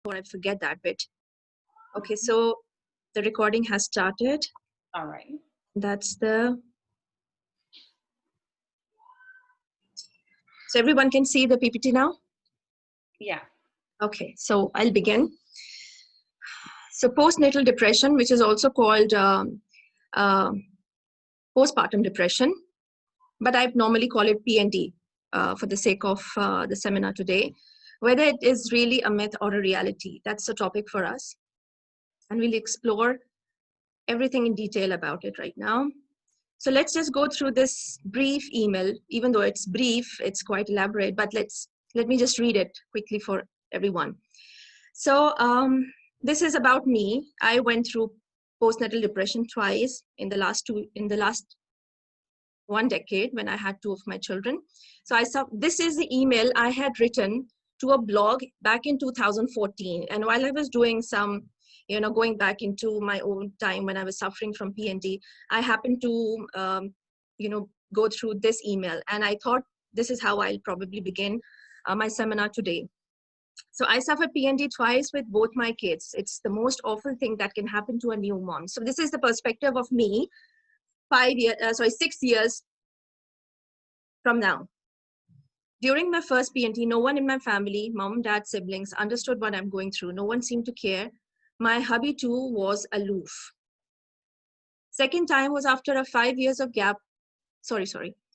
before I forget that bit. Okay, so the recording has started. All right. That's the... So everyone can see the PPT now? Yeah. Okay, so I'll begin. So postnatal depression, which is also called uh, postpartum depression, but I normally call it PND for the sake of the seminar today. Whether it is really a myth or a reality, that's the topic for us. And we'll explore everything in detail about it right now. So let's just go through this brief email. Even though it's brief, it's quite elaborate, but let me just read it quickly for everyone. So this is about me. I went through postnatal depression twice in the last 1 decade when I had 2 of my children. So this is the email I had written to a blog back in 2014. And while I was doing some, going back into my own time when I was suffering from PND, I happened to, go through this email. And I thought this is how I'll probably begin my seminar today. So I suffered PND twice with both my kids. It's the most awful thing that can happen to a new mom. So this is the perspective of me 6 years from now. During my first PND, no one in my family, mom, dad, siblings, understood what I'm going through. No one seemed to care. My hubby too was aloof. Second time was after a 5 years of gap.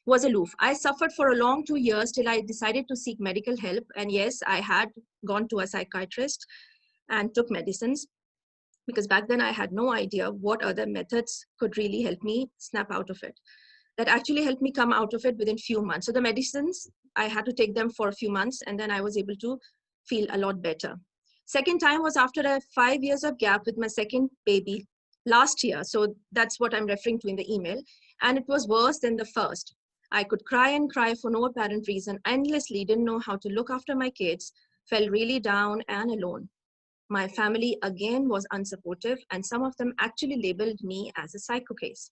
Was aloof. I suffered for a long 2 years till I decided to seek medical help. And yes, I had gone to a psychiatrist and took medicines, because back then I had no idea what other methods could really help me snap out of it. That actually helped me come out of it within few months. So the medicines, I had to take them for a few months, and then I was able to feel a lot better. Second time was after a 5 years of gap with my second baby last year. So that's what I'm referring to in the email. And it was worse than the first. I could cry and cry for no apparent reason, endlessly, didn't know how to look after my kids, felt really down and alone. My family again was unsupportive, and some of them actually labeled me as a psycho case.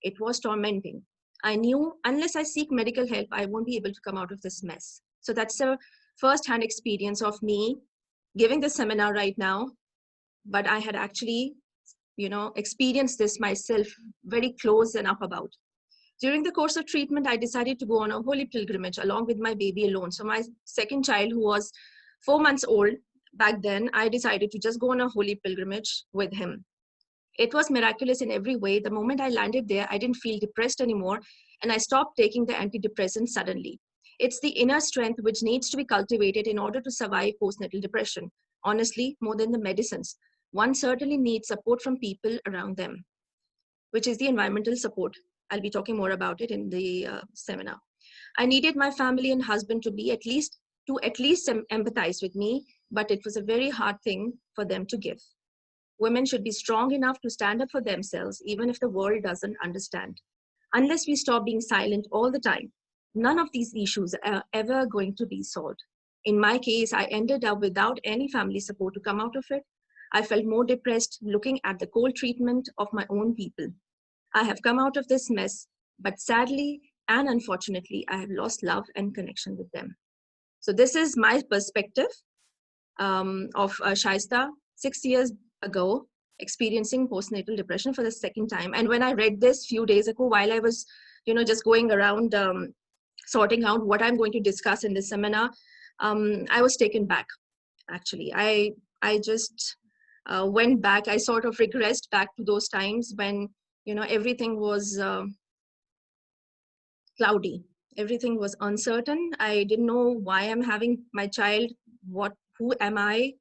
It was tormenting. I knew unless I seek medical help, I won't be able to come out of this mess. So that's a first-hand experience of me giving this seminar right now, but I had actually, experienced this myself very close and up about. During the course of treatment, I decided to go on a holy pilgrimage along with my baby alone. So my second child, who was 4 months old back then, I decided to just go on a holy pilgrimage with him. It was miraculous in every way. The moment I landed there, I didn't feel depressed anymore, and I stopped taking the antidepressants suddenly. It's the inner strength which needs to be cultivated in order to survive postnatal depression. Honestly, more than the medicines, one certainly needs support from people around them, which is the environmental support. I'll be talking more about it in the seminar. I needed my family and husband to at least empathize with me, but it was a very hard thing for them to give. Women should be strong enough to stand up for themselves, even if the world doesn't understand. Unless we stop being silent all the time, none of these issues are ever going to be solved. In my case, I ended up without any family support to come out of it. I felt more depressed looking at the cold treatment of my own people. I have come out of this mess, but sadly and unfortunately, I have lost love and connection with them. So this is my perspective of Shaista, 6 years ago, experiencing postnatal depression for the second time. And when I read this few days ago, while I was, just going around sorting out what I'm going to discuss in this seminar, I was taken back. Actually, I just went back. I sort of regressed back to those times when everything was cloudy. Everything was uncertain. I didn't know why I'm having my child. Who am I?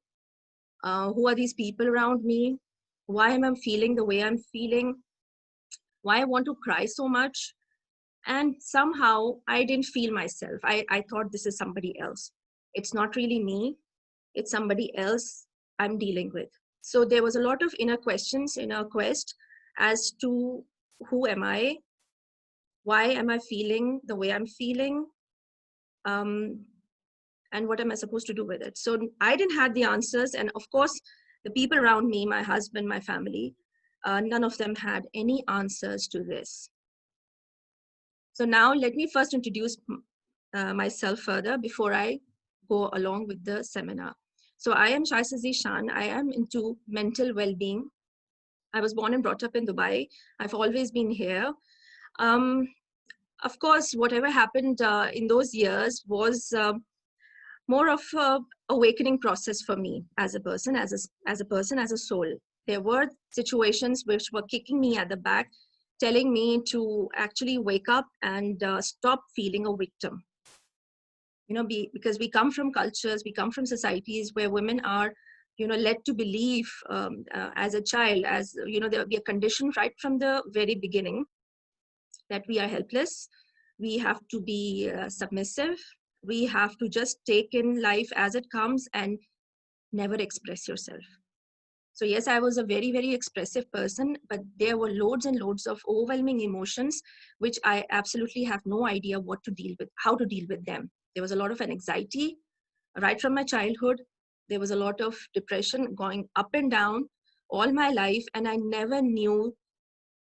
Who are these people around me? Why am I feeling the way I'm feeling? Why I want to cry so much? And somehow I didn't feel myself. I thought this is somebody else. It's not really me. It's somebody else I'm dealing with. So there was a lot of inner questions, inner quest as to who am I? Why am I feeling the way I'm feeling? And what am I supposed to do with it? So I didn't have the answers. And of course, the people around me, my husband, my family, none of them had any answers to this. So now let me first introduce myself further before I go along with the seminar. So I am Shaisa Zishan. I am into mental well-being. I was born and brought up in Dubai. I've always been here. Um, of course, whatever happened in those years was more of a awakening process for me as a person, as a soul. There were situations which were kicking me at the back, telling me to actually wake up and stop feeling a victim. Because we come from cultures, we come from societies where women are, led to believe as a child, as we are conditioned right from the very beginning that we are helpless, we have to be submissive, we have to just take in life as it comes and never express yourself. So yes, I was a very, very expressive person, but there were loads and loads of overwhelming emotions, which I absolutely have no idea what to deal with, how to deal with them. There was a lot of anxiety right from my childhood. There was a lot of depression going up and down all my life, and I never knew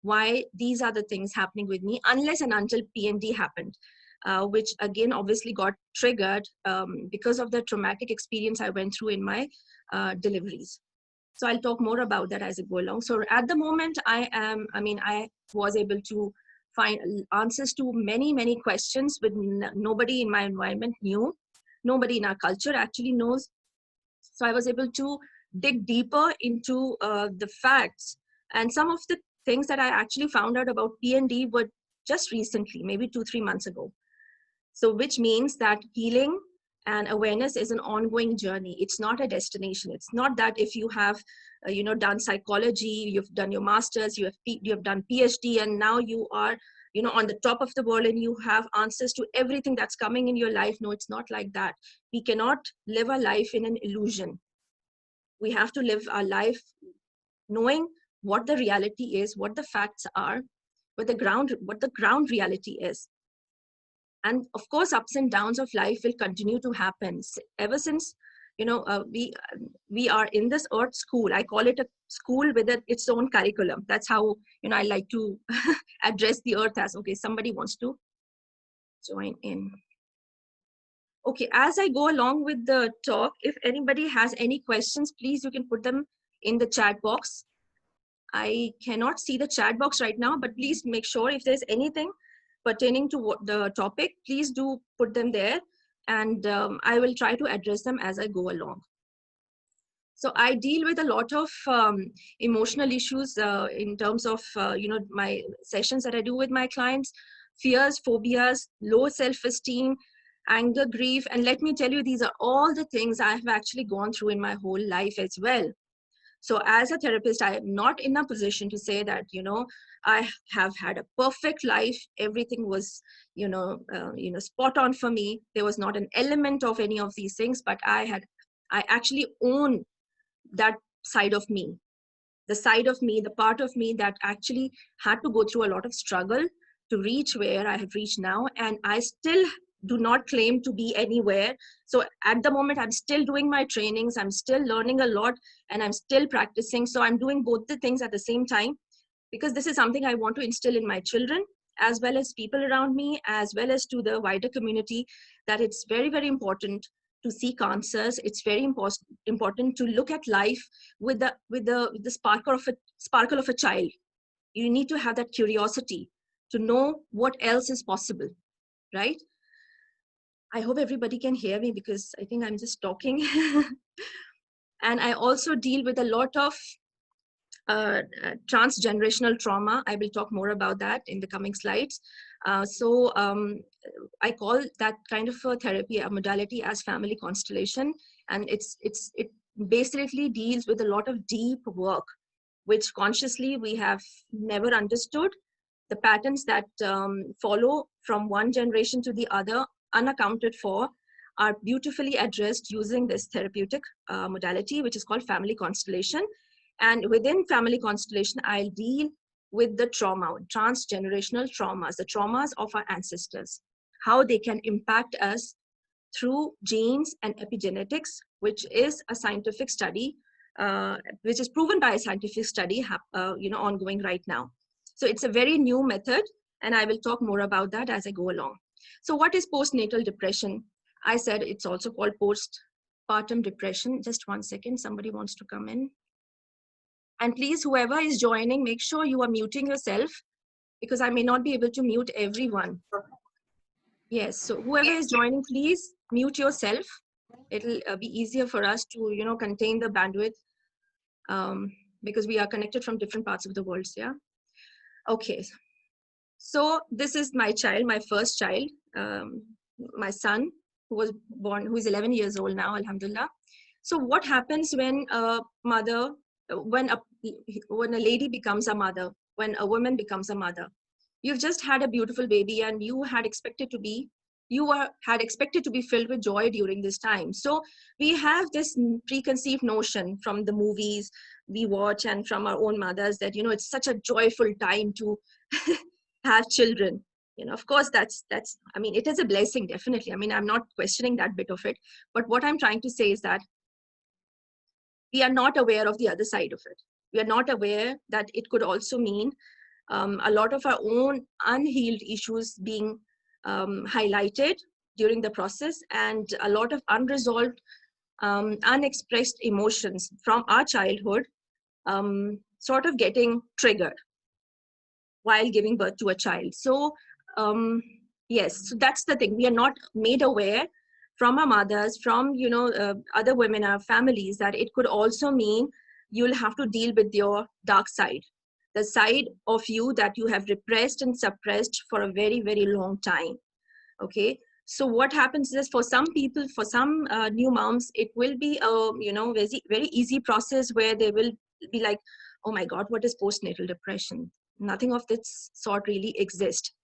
why these are the things happening with me unless and until PND happened, which again obviously got triggered because of the traumatic experience I went through in my deliveries. So I'll talk more about that as I go along. So at the moment, I was able to find answers to many, many questions which nobody in my environment knew. Nobody in our culture actually knows. So I was able to dig deeper into the facts. And some of the things that I actually found out about PND were just recently, maybe 2-3 months ago. So which means that healing and awareness is an ongoing journey. It's not a destination. It's not that if you have done psychology, you've done your masters, you have done PhD, and now you are on the top of the world and you have answers to everything that's coming in your life. No, it's not like that. We cannot live our life in an illusion. We have to live our life knowing what the reality is, what the facts are, what the ground reality is. And of course, ups and downs of life will continue to happen ever since we are in this earth school. I call it a school with its own curriculum. That's how I like to address the earth as. Okay, somebody wants to join in. Okay, as I go along with the talk, if anybody has any questions, please you can put them in the chat box. I cannot see the chat box right now, but please make sure if there's anything pertaining to what the topic, please do put them there, and I will try to address them as I go along. So I deal with a lot of emotional issues in terms of my sessions that I do with my clients: fears, phobias, low self-esteem, anger, grief. And let me tell you, these are all the things I have actually gone through in my whole life as well. So as a therapist, I am not in a position to say that, I have had a perfect life. Everything was, spot on for me. There was not an element of any of these things, but I actually own that side of me, the part of me that actually had to go through a lot of struggle to reach where I have reached now. And I still do not claim to be anywhere. So at the moment, I'm still doing my trainings, I'm still learning a lot, and I'm still practicing. So I'm doing both the things at the same time, because this is something I want to instill in my children, as well as people around me, as well as to the wider community, that it's very, very important to seek answers. It's very important to look at life with the sparkle of a child. You need to have that curiosity to know what else is possible, right? I hope everybody can hear me, because I think I'm just talking. And I also deal with a lot of transgenerational trauma. I will talk more about that in the coming slides. I call that kind of a therapy, a modality, as family constellation. And it basically deals with a lot of deep work, which consciously we have never understood. The patterns that follow from one generation to the other, unaccounted for, are beautifully addressed using this therapeutic modality, which is called family constellation. And within family constellation, I'll deal with the trauma, transgenerational traumas, the traumas of our ancestors, how they can impact us through genes and epigenetics, which is a scientific study, which is proven by a scientific study, ongoing right now. So it's a very new method, and I will talk more about that as I go along. So what is postnatal depression? I said it's also called postpartum depression. Just one second, somebody wants to come in. And please, whoever is joining, make sure you are muting yourself, because I may not be able to mute everyone. Yes, so whoever is joining, please mute yourself. It'll be easier for us to, contain the bandwidth, because we are connected from different parts of the world. Yeah. Okay. So this is my child, my first child, my son, who was born, who is 11 years old now, alhamdulillah. So what happens when a mother, when a lady becomes a mother, when a woman becomes a mother? You've just had a beautiful baby, and you had expected to be filled with joy during this time. So we have this preconceived notion from the movies we watch and from our own mothers that, it's such a joyful time to have children. Of course, that's, I mean, it is a blessing, definitely. I mean, I'm not questioning that bit of it. But what I'm trying to say is that we are not aware of the other side of it. We are not aware that it could also mean a lot of our own unhealed issues being highlighted during the process, and a lot of unresolved, unexpressed emotions from our childhood sort of getting triggered while giving birth to a child. So yes, so that's the thing. We are not made aware from our mothers, from other women, our families, that it could also mean you'll have to deal with your dark side, the side of you that you have repressed and suppressed for a very, very long time. Okay. So what happens is, for some people, for some new moms, it will be a very, very easy process where they will be like, oh my God, what is postnatal depression? Nothing of this sort really exists.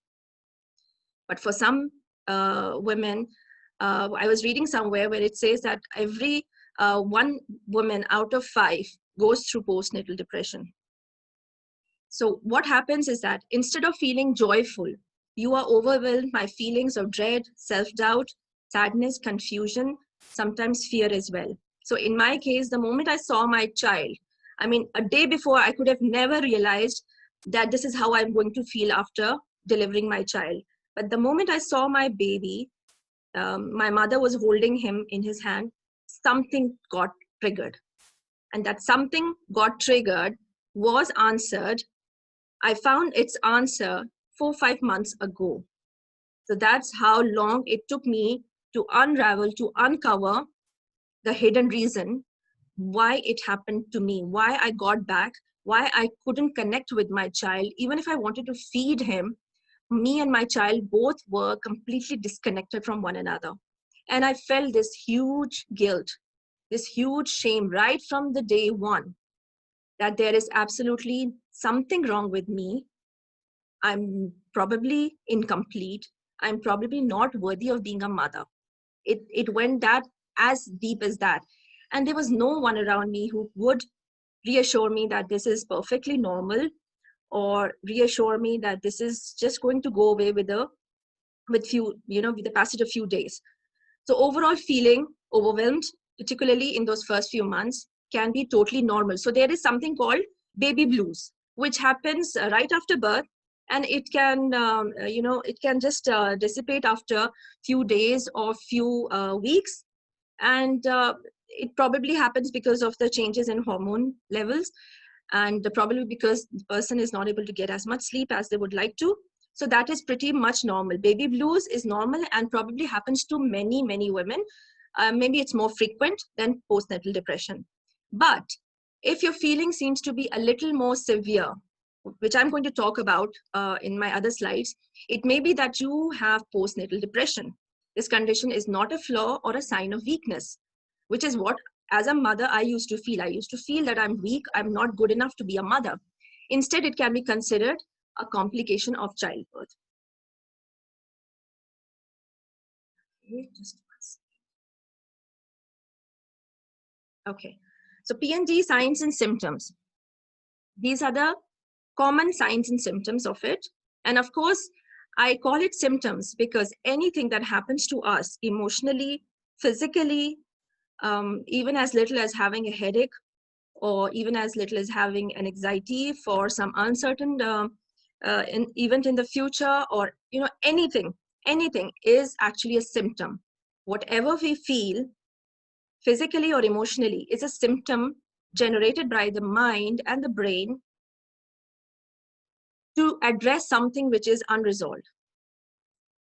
But for some women, I was reading somewhere where it says that every one woman out of 5 goes through postnatal depression. So what happens is that instead of feeling joyful, you are overwhelmed by feelings of dread, self-doubt, sadness, confusion, sometimes fear as well. So in my case, the moment I saw my child, I mean, a day before, I could have never realized that this is how I'm going to feel after delivering my child. But the moment I saw my baby, my mother was holding him in his hand, something got triggered. And that something got triggered was answered. I found its answer 4-5 months ago. So that's how long it took me to unravel, to uncover the hidden reason why it happened to me, why I got back, why I couldn't connect with my child. Even if I wanted to feed him, me and my child both were completely disconnected from one another. And I felt this huge guilt, this huge shame right from the day one, that there is absolutely something wrong with me. I'm probably incomplete. I'm probably not worthy of being a mother. It went that as deep as that. And there was no one around me who would reassure me that this is perfectly normal, or reassure me that this is just going to go away with the passage of few days. So overall feeling overwhelmed, particularly in those first few months, can be totally normal. So there is something called baby blues, which happens right after birth, and it can it can just dissipate after few days or few weeks. And it probably happens because of the changes in hormone levels, and probably because the person is not able to get as much sleep as they would like to. So that is pretty much normal. Baby blues is normal and probably happens to many, many women. Maybe it's more frequent than postnatal depression. But if your feeling seems to be a little more severe, which I'm going to talk about in my other slides, it may be that you have postnatal depression. This condition is not a flaw or a sign of weakness, which is what, as a mother, I used to feel. I used to feel that I'm weak, I'm not good enough to be a mother. Instead, it can be considered a complication of childbirth. Okay, so PND signs and symptoms. These are the common signs and symptoms of it. And of course, I call it symptoms because anything that happens to us emotionally, physically, even as little as having a headache, or even as little as having an anxiety for some uncertain event in the future, or anything is actually a symptom. Whatever we feel physically or emotionally, is a symptom generated by the mind and the brain to address something which is unresolved.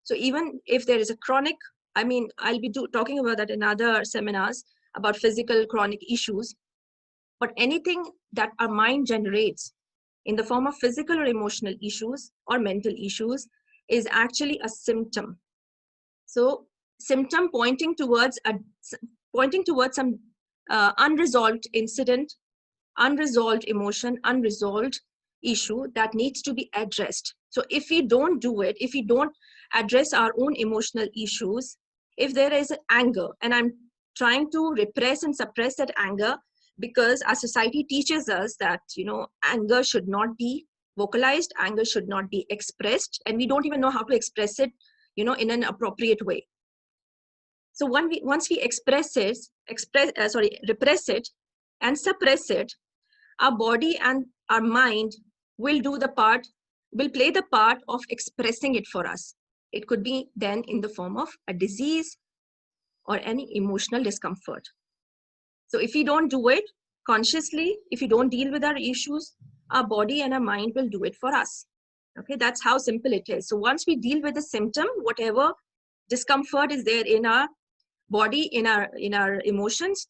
So even if there is a chronic, I mean, I'll be talking about that in other seminars about physical chronic issues, but anything that our mind generates in the form of physical or emotional issues or mental issues is actually a symptom. So symptom pointing towards some unresolved incident, unresolved emotion, unresolved issue that needs to be addressed. So if we don't do it, if we don't address our own emotional issues, if there is anger, and I'm trying to repress and suppress that anger because our society teaches us that, anger should not be vocalized, anger should not be expressed, and we don't even know how to express it, in an appropriate way. So once we repress it and suppress it, our body and our mind will play the part of expressing it for us. It could be then in the form of a disease or any emotional discomfort. So if we don't do it consciously, if we don't deal with our issues, our body and our mind will do it for us. Okay, that's how simple it is. So once we deal with the symptom, whatever discomfort is there in our body, in our emotions,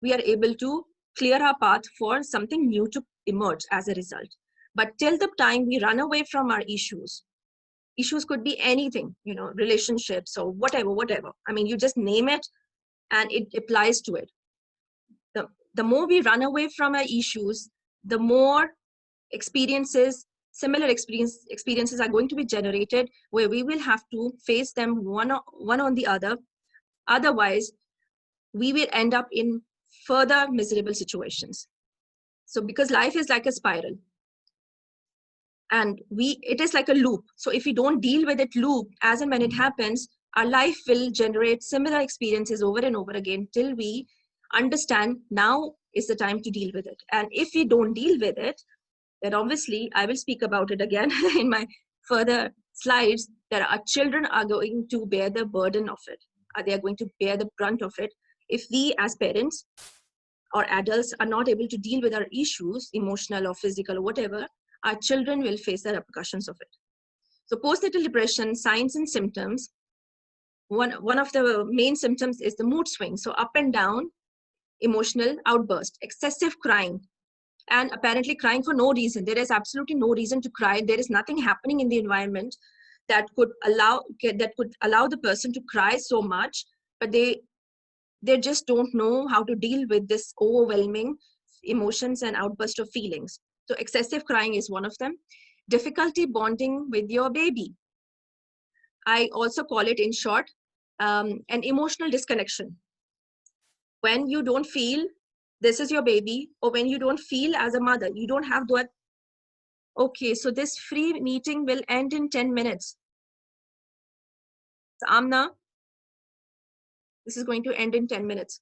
we are able to clear our path for something new to emerge as a result. But till the time we run away from our issues could be anything, relationships or whatever. I mean, you just name it and it applies to it. The more we run away from our issues, the more similar experiences are going to be generated where we will have to face them one on the other. Otherwise, we will end up in further miserable situations. So because life is like a spiral and it is like a loop. So if we don't deal with it loop as and when it happens, our life will generate similar experiences over and over again till we understand now is the time to deal with it. And if we don't deal with it, then obviously I will speak about it again in my further slides, that our children are going to bear the burden of it. They are going to bear the brunt of it if we as parents or adults are not able to deal with our issues, emotional or physical or whatever. Our children will face the repercussions of it. So postnatal depression, signs and symptoms. One of the main symptoms is the mood swing. So up and down, emotional outburst, excessive crying, and apparently crying for no reason. There is absolutely no reason to cry. There is nothing happening in the environment that could allow the person to cry so much, but they just don't know how to deal with this overwhelming emotions and outburst of feelings. So excessive crying is one of them. Difficulty bonding with your baby. I also call it, in short, an emotional disconnection. When you don't feel this is your baby, or when you don't feel as a mother, you don't have that, okay, so this free meeting will end in 10 minutes. So Amna, this is going to end in 10 minutes.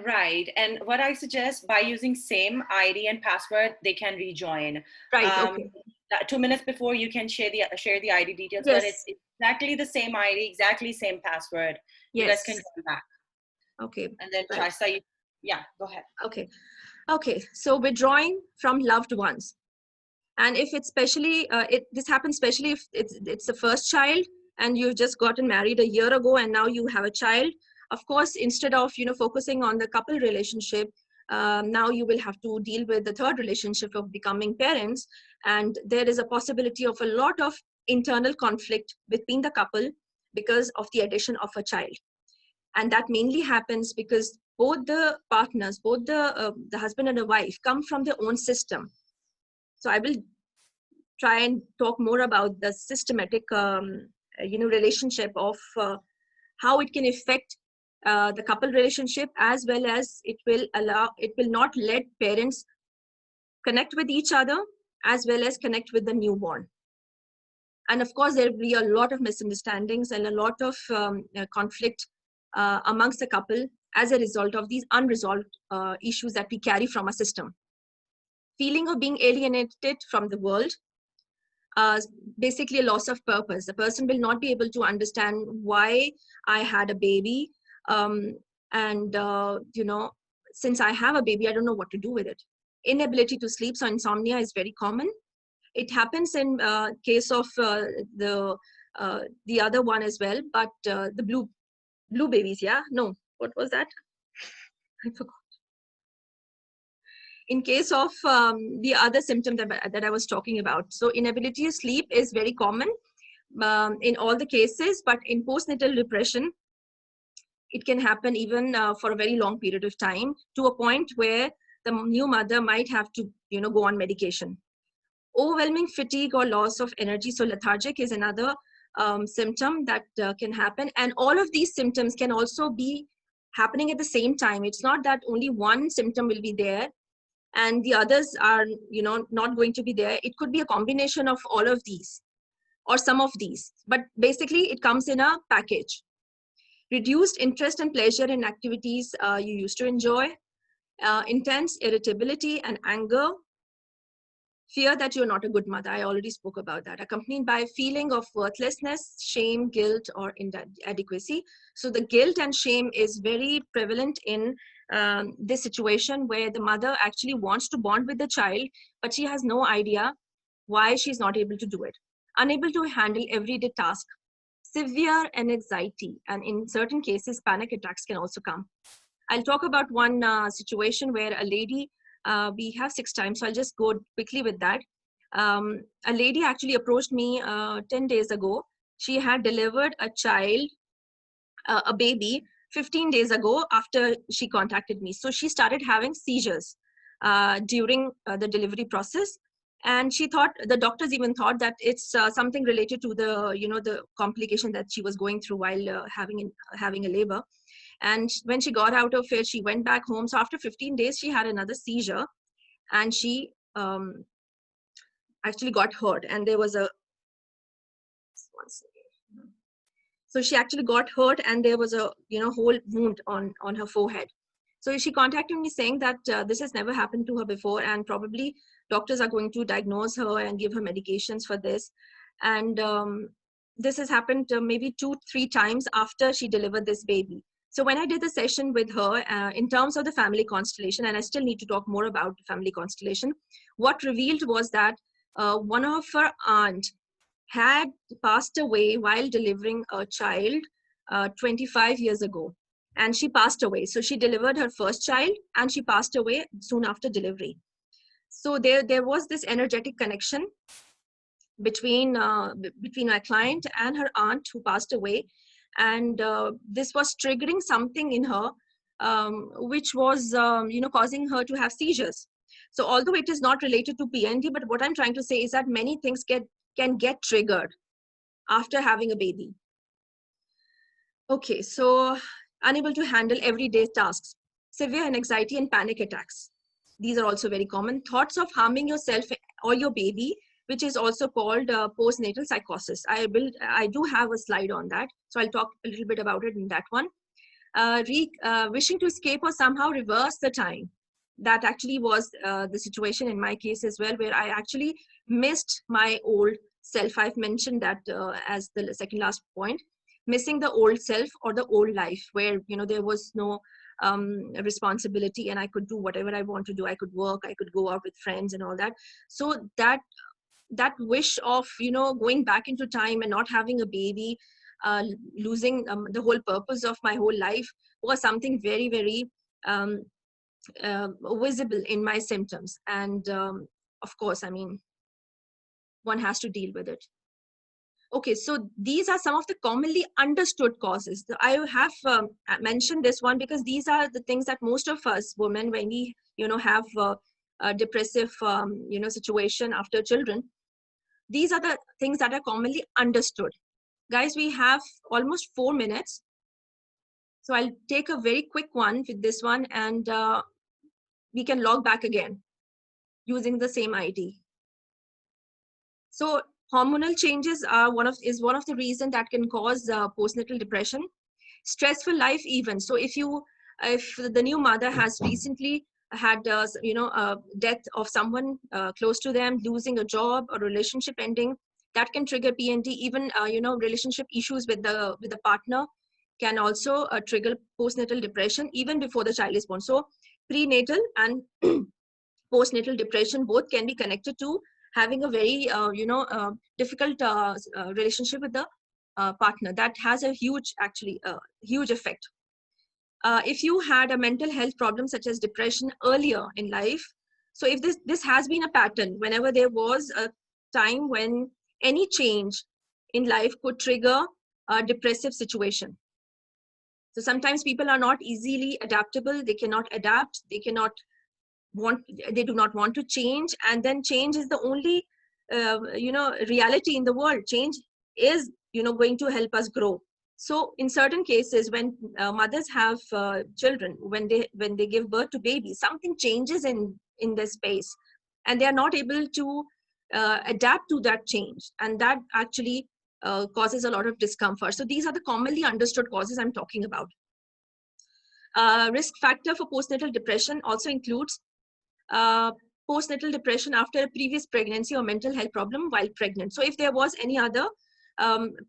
Right. And what I suggest, by using same ID and password, they can rejoin. Right, okay. 2 minutes before, you can share the ID details, Yes. but it's exactly the same ID, exactly same password. Yes. You guys can join back. Okay. And then right. Shaista, yeah, go ahead. Okay. So withdrawing from loved ones. And if it's especially, this happens especially if it's the first child and you've just gotten married a year ago and now you have a child. Of course, instead of focusing on the couple relationship, now you will have to deal with the third relationship of becoming parents, and there is a possibility of a lot of internal conflict between the couple because of the addition of a child. And that mainly happens because both the partners, both the husband and the wife, come from their own system. So I will try and talk more about the systematic relationship of how it can affect the couple relationship, as well as it will not let parents connect with each other as well as connect with the newborn. And of course, there will be a lot of misunderstandings and a lot of conflict amongst the couple as a result of these unresolved issues that we carry from our system. Feeling of being alienated from the world, basically a loss of purpose. The person will not be able to understand why I had a baby. And, since I have a baby, I don't know what to do with it. Inability to sleep, so insomnia is very common. It happens in case of the other one as well, but the blue babies, yeah? No, what was that? I forgot. In case of the other symptom that I was talking about. So inability to sleep is very common in all the cases, but in postnatal depression, it can happen even for a very long period of time, to a point where the new mother might have to, go on medication. Overwhelming fatigue or loss of energy. So lethargic is another symptom that can happen. And all of these symptoms can also be happening at the same time. It's not that only one symptom will be there and the others are, not going to be there. It could be a combination of all of these or some of these, but basically it comes in a package. Reduced interest and pleasure in activities you used to enjoy, intense irritability and anger, fear that you're not a good mother. I already spoke about that. Accompanied by a feeling of worthlessness, shame, guilt, or inadequacy. So the guilt and shame is very prevalent in this situation where the mother actually wants to bond with the child, but she has no idea why she's not able to do it. Unable to handle everyday tasks. Severe anxiety, and in certain cases, panic attacks can also come. I'll talk about one situation where a lady, we have 6 times, so I'll just go quickly with that. A lady actually approached me 10 days ago. She had delivered a child, a baby, 15 days ago after she contacted me. So she started having seizures during the delivery process. And she thought, the doctors even thought that it's something related to the, the complication that she was going through while having a labor. And when she got out of it, she went back home. So after 15 days, she had another seizure and she actually got hurt. And there was so she actually got hurt and there was a, whole wound on her forehead. So she contacted me saying that this has never happened to her before. And probably doctors are going to diagnose her and give her medications for this. And this has happened maybe 2-3 times after she delivered this baby. So when I did the session with her in terms of the family constellation, and I still need to talk more about the family constellation, what revealed was that one of her aunt had passed away while delivering a child 25 years ago. And she passed away. So she delivered her first child and she passed away soon after delivery. So there was this energetic connection between my client and her aunt who passed away. And this was triggering something in her, which was, causing her to have seizures. So although it is not related to PND, but what I'm trying to say is that many things can get triggered after having a baby. Okay, so unable to handle everyday tasks, severe anxiety and panic attacks. These are also very common. Thoughts of harming yourself or your baby, which is also called postnatal psychosis. I do have a slide on that, so I'll talk a little bit about it in that one. Wishing to escape or somehow reverse the time. That actually was the situation in my case as well, where I actually missed my old self. I've mentioned that as the second last point, missing the old self or the old life where, there was no responsibility and I could do whatever I want to do. I could work, I could go out with friends and all that. So that wish of, going back into time and not having a baby, losing the whole purpose of my whole life was something very, very visible in my symptoms. And of course, I mean, one has to deal with it. Okay, so these are some of the commonly understood causes. I have mentioned this one because these are the things that most of us women, when we, have a depressive, situation after children, these are the things that are commonly understood. Guys, we have almost 4 minutes. So I'll take a very quick one with this one and we can log back again using the same ID. So hormonal changes are one of the reasons that can cause postnatal depression. Stressful life events. So if the new mother has recently had death of someone close to them, losing a job or relationship ending, that can trigger PND. Even relationship issues with the partner can also trigger postnatal depression even before the child is born. So prenatal and postnatal depression both can be connected to having a very difficult relationship with the partner. That has a huge, actually huge effect. If you had a mental health problem such as depression earlier in life, so if this has been a pattern, whenever there was a time when any change in life could trigger a depressive situation. So sometimes people are not easily adaptable, they cannot adapt, they do not want to change, and then change is the only reality in the world. Change is going to help us grow. So in certain cases, when mothers have children, when they give birth to babies, something changes in their space, and they are not able to adapt to that change, and that actually causes a lot of discomfort. So these are the commonly understood causes I'm talking about. Risk factor for postnatal depression also includes postnatal depression after a previous pregnancy or mental health problem while pregnant. So if there was any other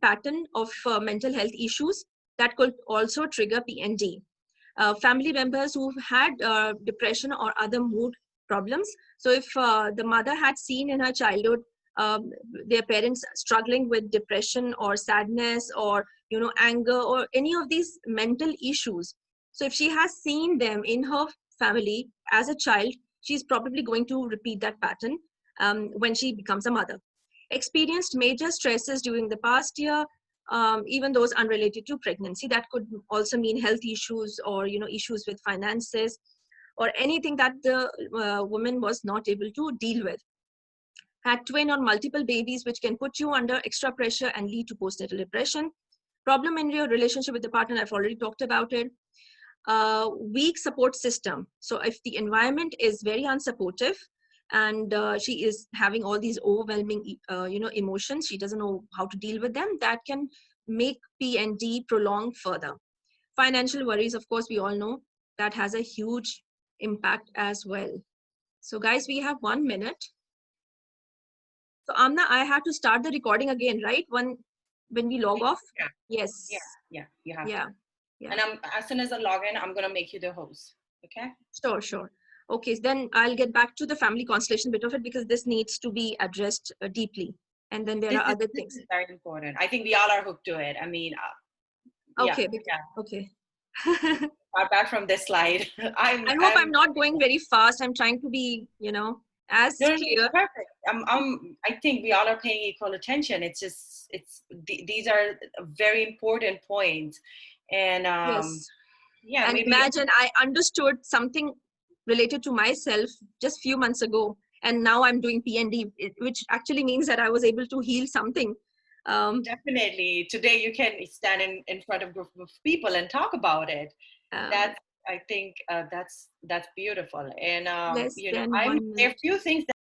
pattern of mental health issues, that could also trigger PND. Family members who've had depression or other mood problems. So if the mother had seen in her childhood their parents struggling with depression or sadness or anger or any of these mental issues, so if she has seen them in her family as a child, she's probably going to repeat that pattern when she becomes a mother. Experienced major stresses during the past year, even those unrelated to pregnancy. That could also mean health issues or issues with finances or anything that the woman was not able to deal with. Had twin or multiple babies, which can put you under extra pressure and lead to postnatal depression. Problem in your relationship with the partner, I've already talked about it. Weak support system. So if the environment is very unsupportive and she is having all these overwhelming emotions, she doesn't know how to deal with them, that can make PND prolong further. Financial worries, of course, we all know that has a huge impact as well. So guys, we have 1 minute. So Amna, I have to start the recording again, right? When we log off? Yeah. Yes. Yeah, you have Yeah. to. Yeah. And as soon as I log in, I'm gonna make you the host. Okay? Sure. Okay, then I'll get back to the family constellation bit of it because this needs to be addressed deeply. And then there are other things. This is very important. I think we all are hooked to it. I mean, Okay. yeah. Okay. Apart from this slide, I hope I'm not going very fast. I'm trying to be, as no, clear. it's perfect. I think we all are paying equal attention. It's just, these are very important points. And Yes. yeah, And maybe imagine I understood something related to myself just few months ago, and now I'm doing PND, which actually means that I was able to heal something. Definitely. Today you can stand in front of a group of people and talk about it. I think that's beautiful. And Less than 1 there are minute. few things